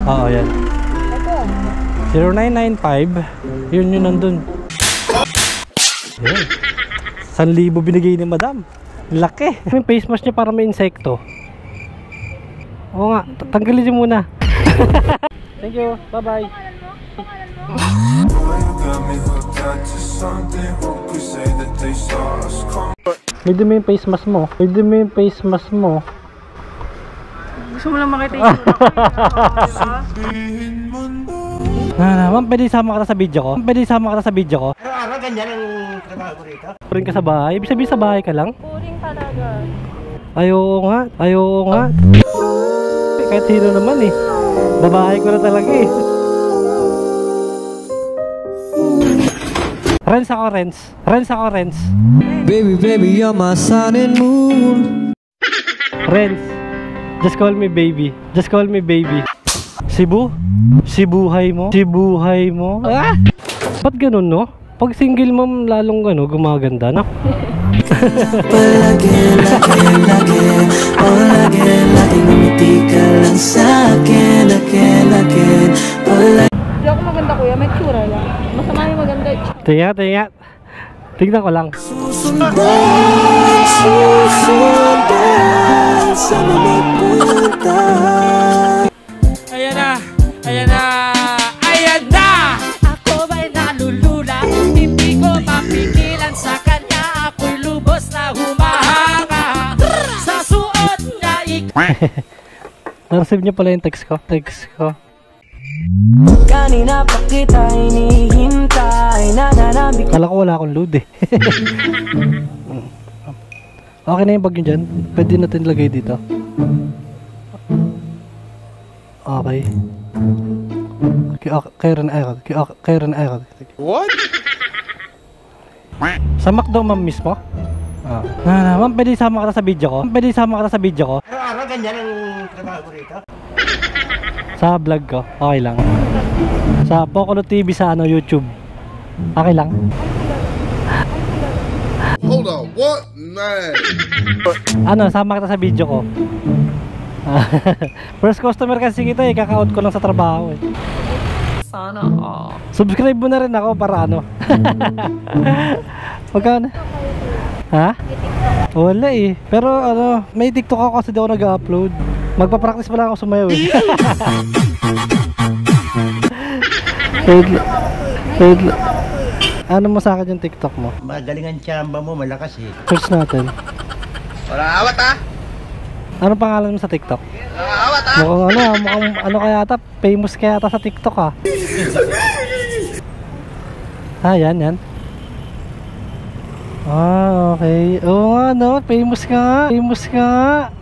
Oo, yan. Ito. 0995. Yun yung nandun. Yan. 1,000 binigay ni madam. Laki. Yung face mask niya para may insekto. Oo nga, tanggalin niyo muna. Thank you, bye bye. May dumi yung face mask mo. May dumi yung face mask mo. Gusto mo lang makita yung Ma'am, pwede isama ka sa video ko? Pwede isama ka sa video ko? Araw-araw ganyan ang trabaho ko rito. Puring ka sa bahay? Ibig sabihin sa bahay ka lang? Puring talaga. Ayoko nga, ayoko nga. Kahit sino naman eh. Babae ko na talaga eh. Renz ako, Renz. Renz ako, Renz. Baby, baby, you're my sun and moon. Renz, just call me baby. Just call me baby. Cebu? Sibuhay mo? Sibuhay mo? Ah! Ba't ganun, no? Pag single mom, lalong gumaganda, no? Palagi, lagi, lagi. Oh, lagi, lagi. Ngumiti ka lang sa'kin. Lagi, lagi. Palagi. Hindi ako maganda kuya, may tsura lang. Masama yung maganda. Tingnan, tingnan. Tingnan ko lang. Susundan, sa mga punta. Ayan na! Ayan na! Ayan na! Ako ba'y nalulula? Hindi ko mapigilan sa kanya. Ako'y lubos na humahanga sa suot niya. Na-receive niyo pala yung text ko. Text ko. Kanina pa kita hinihintay. Nananabik. Kala ko wala akong load eh. Okay na yung bag nyo dyan. Pwede natin lagay dito. Okay. Kay Ren Aeron. Kay Ren Aeron. What? Sa McDo ma'am mismo? Ma'am, pwede isama ka sa video ko? Pwede isama ka sa video ko? Araw-araw ganyan ang trabaho ko rito. Sa vlog ko? Okay lang. Sa Poculo TV sa YouTube? Okay lang. Hold on, what? Man. Sama kita sa video ko. First customer kasi kita eh, kaka-out ko lang sa trabaho eh. Sana all. Subscribe mo na rin ako para Magkano? Ha? Wala eh. Pero may TikTok ako kasi di ako nag-upload. Magpa-practice pa lang ako sumayaw eh. Wait. Ano mo sa akin yung TikTok mo? Magaling ang tsamba mo, malakas eh. Search natin. Wala awat ha? Ano pangalan mo sa TikTok? Wala awat ha? Mukhang kaya ata, famous kaya ata sa TikTok ah. Yan. Okay. Oo nga no, famous ka nga. Famous ka nga.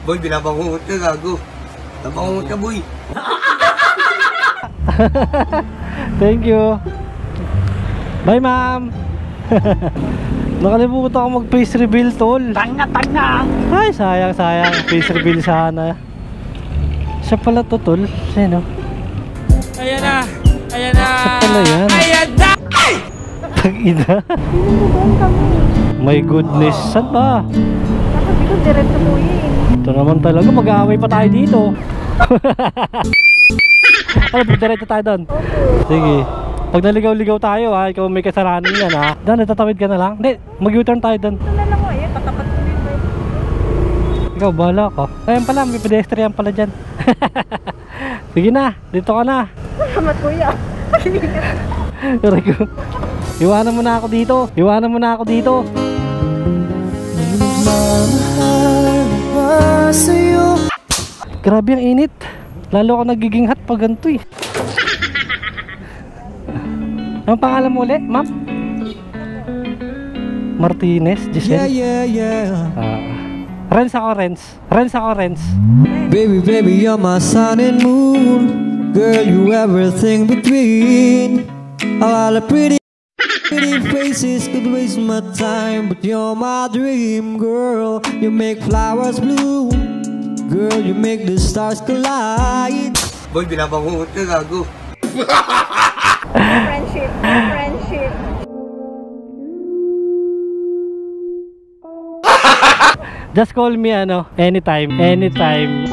Boy, binabangungot ka, gago. Nabangungot ka, boy. Thank you. Bye, ma'am. Nakalimutan ako mag-face reveal, tol. Tanga! Ay, sayang. Face reveal sana. Siya pala to, tol. Sino? Ayan na! Ayan na! Siya pala yan. Ayan na! Tag-ina. My goodness. Saan ba? Sabi ko, diretso mo yun. Ito naman talaga. Mag-aaway pa tayo dito. Diretso tayo doon. Sige. Pag naligaw-ligaw tayo ha, ikaw may kasalanan yan ha. Doon, natatawid ka na lang. Hindi, mag-U-turn tayo doon. Ito na lang ko eh, tatapat ko dito eh. Ikaw, bahala ka. Ayan pala, may pedestrian pala dyan. Sige na, dito ka na. Salamat kuya. Iwanan mo na ako dito. Iwanan mo na ako dito. Grabe ang init. Lalo ako nagiging hot pag ganito eh. Anong pangalan mo ulit, ma'am? Martinez, Giselle? Yeah. Renz ako, Renz. Renz ako, Renz. Baby, baby, you're my sun and moon. Girl, you everything between. A lot of pretty faces could waste my time, but you're my dream, girl. You make flowers bloom. Girl, you make the stars collide. Boy, binabangungot ka, gago. Friendship. Just call me ano, anytime. Anytime.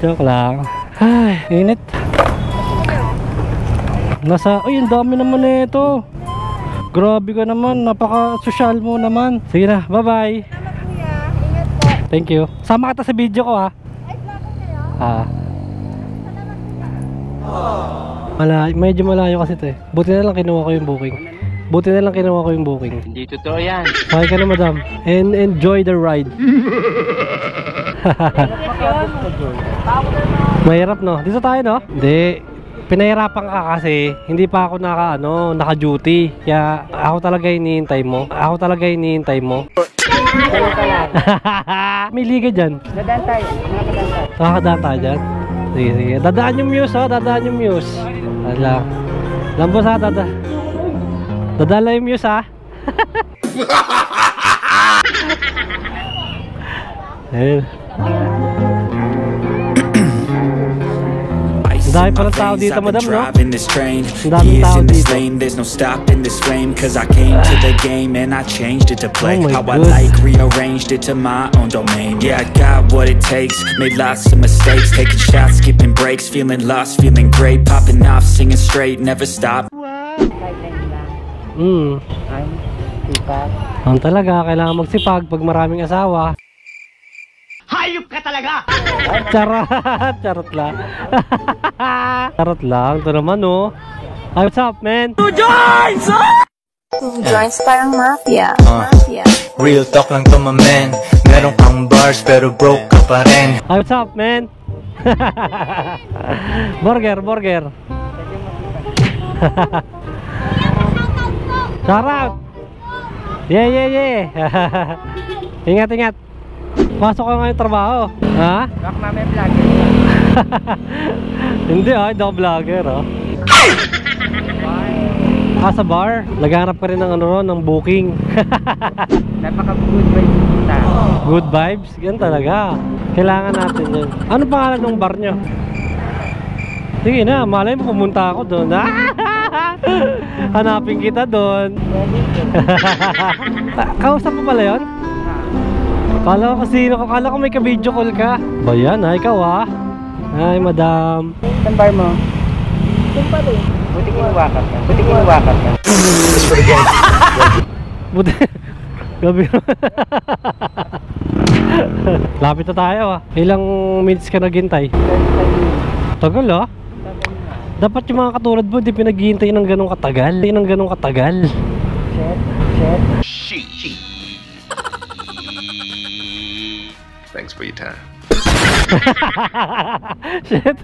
Joke lang. Ay, init. Ay, ang dami naman na ito. Grabe ka naman, napaka-social mo naman. Sige na, bye-bye. Salamat kuya. Ingat po. Thank you. Sama kita sa video ko ha. Ay, vlogger kayo? Medyo malayo kasi ito eh. Buti na lang kinuha ko yung booking. Hindi totoo yan. Sakay ka na madam. And enjoy the ride. Mahirap no? Dito tayo no? Hindi. Pinahirapan ka kasi hindi pa ako naka-duty. Kaya ako talaga hinihintay mo. May liga dyan. Dadaan tayo. Nakakadaan tayo dyan. Sige. Dadaan yung muse ha. Wala. Lambos ha. Dadala yung muse ha. Ayun. Dahil parang tao dito madam no? Ang daming tao dito. There's no stopping this flame, cause I came to the game and I changed it to play Oh my how I God. like, rearranged it to my own domain. Yeah, I got what it takes, made lots of mistakes, taking shots, skipping breaks, feeling lost, feeling great, popping off, singing straight, never stop. Ang talaga, kailangan magsipag pag maraming asawa. Hayop ka talaga! Charot lang. Charot lang, ito naman oh. Hey, what's up man? Two joints parang mafia. Real talk lang to my man. Meron kang bars pero broke ka pa rin. Hey, what's up man? Burger. Shout out. Yeah. Ingat. Pasok ka ngayon trabaho. Ha? Bak namin vlogger. Hindi hindi ako vlogger sa bar. Naghanap ka rin ng ng booking. Napaka-good vibes kita. Good vibes? Yan talaga. Kailangan natin yun. Ano pangalan ng bar nyo? Sige na, malay mo pumunta ako doon. Hanapin kita doon. Kausap mo pala yun? Kala ko may ka-video call ka. Ba yan ikaw Hi madam. Saan bar mo? Kung pa rin. Buti kinuwakat ka. Buti. Gabi. Lapit na tayo Ilang minutes ka naghintay? Tagal Dapat yung mga katulad mo di pinaghihintay ng ganong katagal. Shit. Thanks for your time. Shit.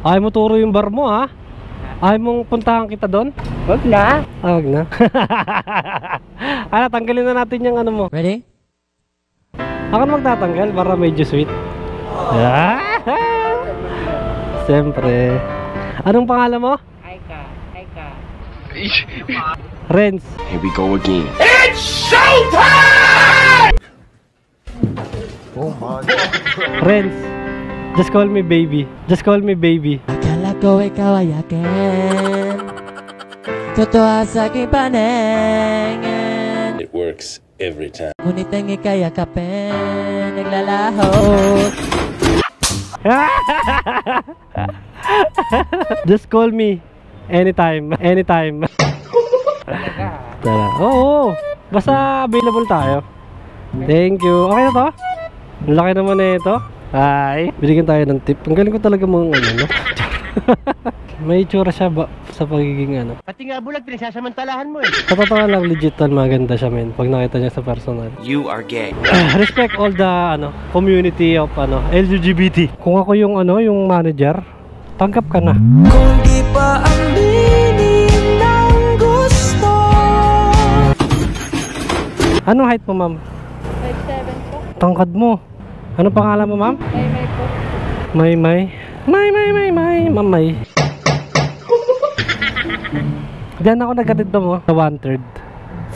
Ayaw mo turo yung bar mo Ayaw mong puntahan kita doon? Wag na. Wag na. Tanggalin na natin yung mo. Ready? Ako na magtatanggal para medyo sweet. Siyempre. Anong pangalan mo? Aika. Renz. Here we go again. Renz. Just call me baby. Akala ko ikaw ay akin, totoo sa aking paningin. It works every time. Ngunit ang ika'y yakapin, naglalahot. Just call me anytime. Tara. Oo. Basta available tayo. Thank you. Okay na to? Ang laki naman na ito. Ay, binigyan tayo ng tip. Ang galing ko talaga mga no? May itsura siya ba sa pagiging Pati nga bulag, pinagsasamantalahan mo Sa totoo lang, legit maganda siya men. Pag nakita niya sa personal. You are gay. Respect all the community of LGBT. Kung ako yung yung manager, tanggap ka na. Kung di pa aminin ng gusto. Anong height mo ma'am? 5'7" po. Tangkad mo. Ano pangalan mo ma'am? May po. May. Mamay. Diyan ako nagkatito mo sa 1/3.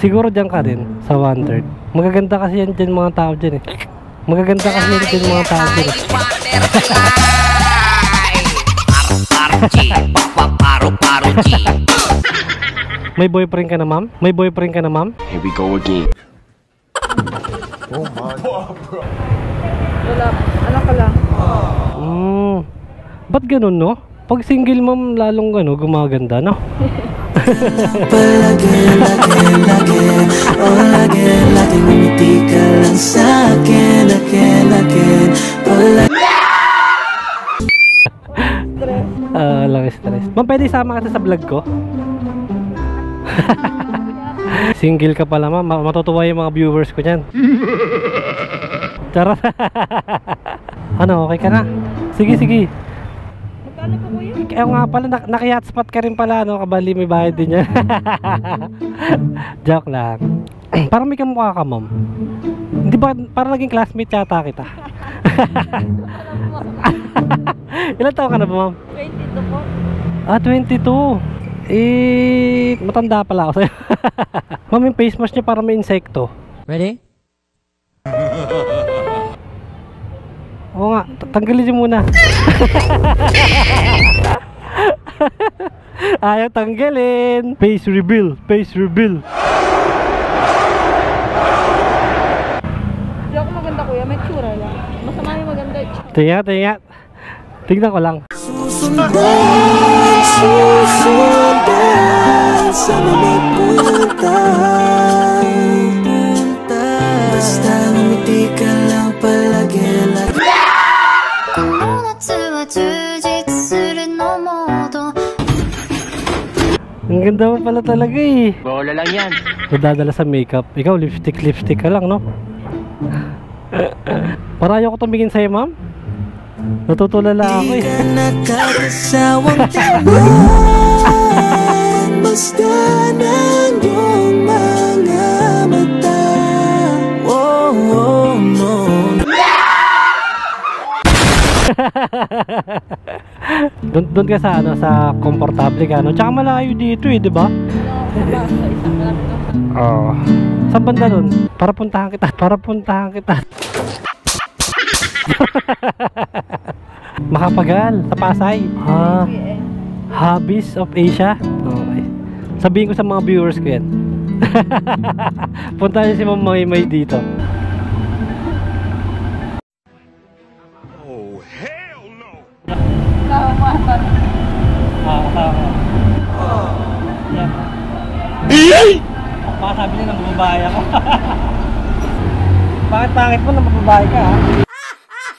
Siguro diyan ka rin sa 1/3. Magaganda kasi yan dyan mga tao dyan Magaganda kasi yung mga tao dito. May boyfriend ka na, ma'am? May boyfriend ka na, ma'am? Here we go again. Wala. Ano ka lang? Ba't ganun, no? Pag single ma'am, lalong gumaganda, no? Palagi, lagi, oh lagi, ngumiti ka lang sa'kin, lagi, palagi. Lang stress. Ma'am, pwede isama ka sa vlog ko? Single ka pala, ma'am. Matutuwa yung mga viewers ko dyan. Charot. Ano, okay ka na? Sige, sige. Magkano po kuya? Kaya nga pala, naki-hotspot ka rin pala, no? Kabali may bayad din yan. Joke lang. Parang may kamukha ka, ma'am. Hindi ba, parang naging classmate yata kita. Ilan taon ka na ba, ma'am? 22 po. 22. Matanda pala ako sa'yo. Ma'am, yung face mask niya para may insekto. Ready? Oo nga, tanggalin niyo muna. Ayaw tanggalin. Face reveal, face reveal. Hindi ako maganda kuya, may tsura lang. Masama yung maganda yung tsura. Tingnan. Tingnan ko lang. Susundan sana may punta. Basta ngumiti ka lang palagi. Ang ganda mo pala talaga eh. Bola lang yan. Nadadala sa makeup. Ikaw, lipstick ka lang, no? Para ayaw ko tumingin sa'yo, ma'am. Natutulala ako eh. Di ka nakakasawang tingnan. Basta ng iyong mga mata. Oh, oh, no. Doon ka sa komportable ka, no? Tsaka malayo dito eh, di ba? Oo. Saan banda doon? Para puntahan kita. Makapagal sa Pasay. Hobbies of Asia. Okay. Sabihin ko sa mga viewers ko yan. Punta niyo si Ma'am Maymay dito. Baka sabi niya nang babae ako. Bakit pangit mo nang babae ka ha?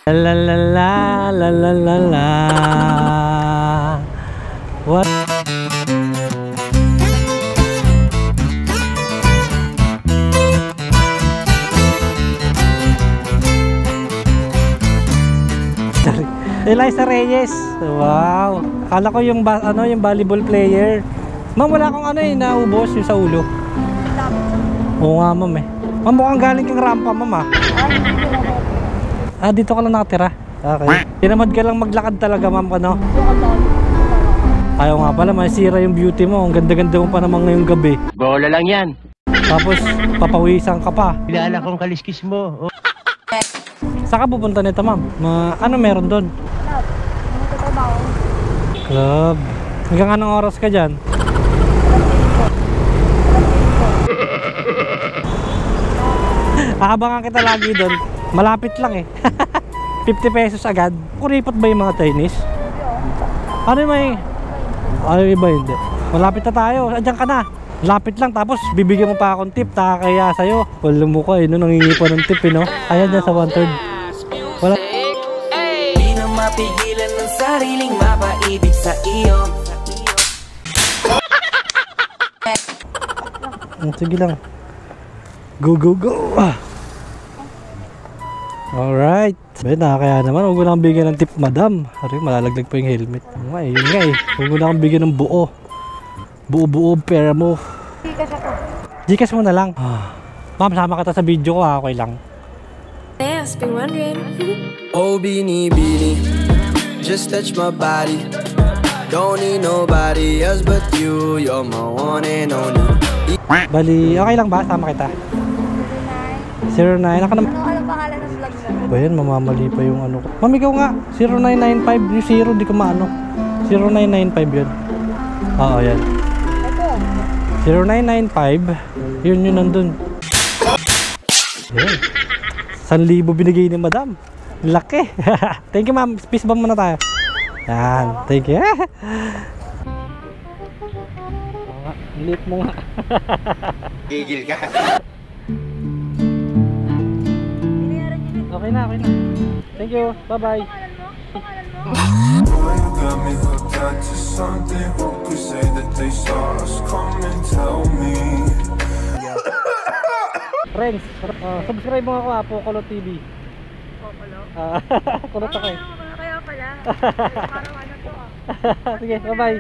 La la la la la la la. What? Eliza Reyes. Wow. Akala ko yung yung volleyball player. Ma'am, wala akong naubos yung sa ulo. Oo nga, ma'am eh. Ma'am, mukhang galing kang rampa, ma'am ah. Dito ka lang nakatira. Okay. Tinamad ka lang maglakad talaga, ma'am, ano? Ayaw nga pala, masira yung beauty mo. Ang ganda-ganda mo pa naman ngayong gabi. Bola lang yan. Tapos, papawisan ka pa. Kilala kong kaliskis mo. Oh. Saan ka pupunta nito, ma'am? Ano meron doon? Club. Hanggang anong oras ka dyan? Aabangan kita lagi doon. Malapit lang eh. 50 pesos agad. Kuripot ba yung mga Chinese? Ano may? Ano iba hindi? Malapit na tayo. Andiyan ka na. Lapit lang tapos bibigyan mo pa akong tip. Kaya sa'yo. Wala mo ka eh. No? Nangingi pa ng tip eh no? Ayan dyan sa 1/3. Wala. Di na mapigilan ng sariling mapaibig sa iyo. Sige lang. Go go go. Alright. Bay, nakakaya naman. Huwag mo na akong bigyan ng tip, madam. Ari, malalaglag pa yung helmet. Yun nga eh. Huwag mo na akong bigyan ng buo. Buo-buo pera mo. Gcash ako. Gcash mo na lang. Ma'am, sama kita sa video ko ha. Okay lang. Yes, been wondering. Oh, Beanie Beanie, just touch my body. Don't need nobody else but you. You're my one and only. Bali, okay lang ba? Sama kita. 09, naka naman. Ano pangalan ng vlog mo? Ba yan, mamamali pa yung ano ko. Ma'am, ikaw nga, 0995, yung 0, di ka maano. 0995 yun. Oo, yan. Ito. 0995, yun yun nandun. Yan. 1,000 binigay ni madam. Laki. Thank you ma'am, peace bomb muna tayo. Yan, thank you. Lit mo nga. Gigil ka. Okay na, okay na. Thank you, bye-bye. Boy, you got me hooked onto something. Who could say that they saw us? Come and tell me. Friends, subscribe mo ako ha, Pocolot TV. Pocolot? Kulot ako eh. Kaya pala. Parang ano to ah. Sige, bye-bye.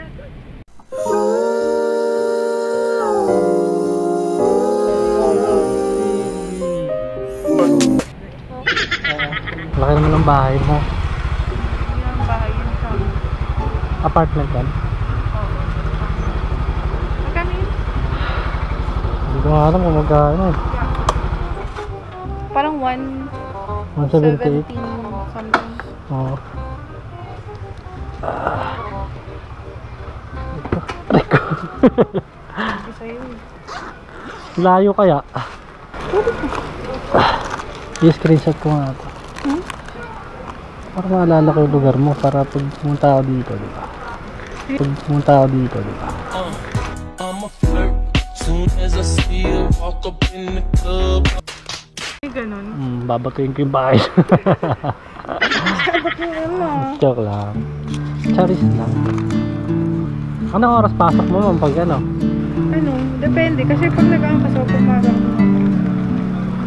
Laki naman ng bahay mo. Hindi ang bahay yun sa... Apartment yan? Magkano yun? Hindi ko nga alam kung magkano eh. Parang 178. 170 something. Oo. Reko. Hindi sa'yo eh. Layo kaya? I-screenshot ko nga ito. Para maalala ko yung lugar mo para pag pumunta ako dito, di ba? Pag pumunta ako dito, di ba? I'm a flirt. Soon as I see you walk up in the club. Ganun. Babatuin ko yung bahay. Joke lang. Charis lang. Anong oras pasok mo ma'am pag ano? Ano? Depende. Kasi pag nag-angkas ako pumaga ako.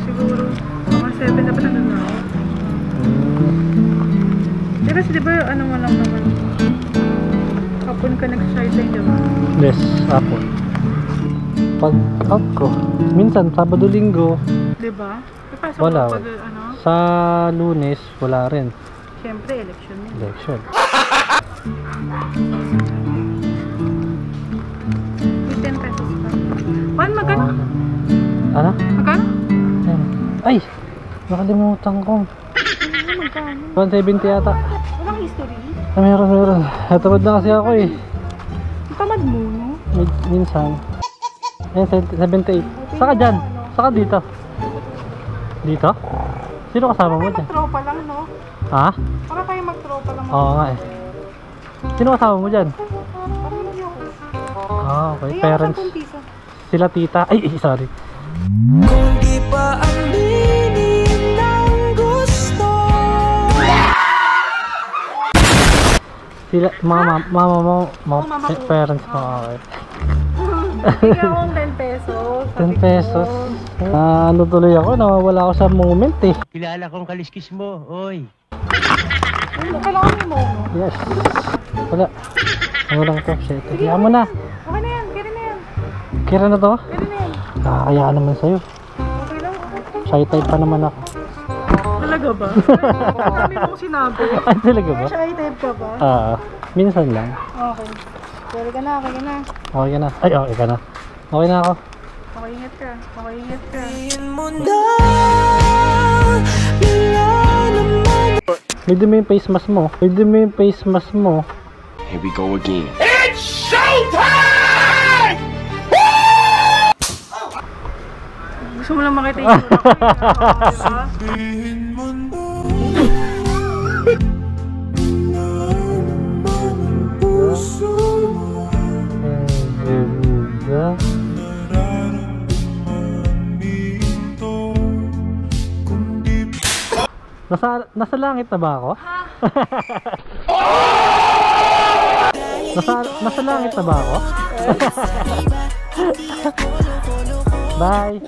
Siguro mga 7 dapat na ako. Kasi diba ano mo lang naman. Hapon ka nag-sideline diba? Yes, hapon. Pag out ko, minsan Sabado Linggo. Diba? Ipasok Wala. mo pag ano? Sa Lunes, wala rin. Siyempre, election yun. Election. May 10 pesos pa. Juan, magkano? Ano? Magkano? Ayan. Ay! Nakalimutan ko. Magkano? 170 yata. Walang history? Meron. Natamad na kasi ako eh. Ang tamad mo, no? Minsan. Ayan, 78. Saka dyan. Saka dito. Dito? Sino kasama mo dyan? Magtropa lang, no? Ha? Para tayo magtropa lang. Oo nga eh. Sino kasama mo dyan? Parang hindi ako. Ah, okay. Ay, Parents. ako 10 piso. Sila tita. Ay, sorry. Kung di pa aminin ng gusto. Sila, mama mo, mama ko. parents mo. Okay. Bigyan akong 10 pesos. 10 pesos. Ano tuloy ako, nawawala ako sa moment eh. Kilala kong kaliskis mo, oy. Kailangan mo. Yes. Wala. Ano lang to, shit. Kaya mo na. Okay na yan, kaya na yan. Kira na to? Kaya na yan. Kaya naman sa'yo. Okay lang. Shy type pa naman ako. Talaga ba? Marami mong sinabi. Ay, talaga ba? Shy type ka ba? Minsan lang. Okay. Okay ka na, okay ka na. Okay ka na. Ay, okay ka na. Okay na ako. Okay, ingat ka. Okay, ingat ka. May dumi yung face mask mo. May dumi yung face mask mo. Here we go again. Gusto mo lang makita yung sura ko. Nasa langit na ba ako? nasa langit na ba ako? Bye!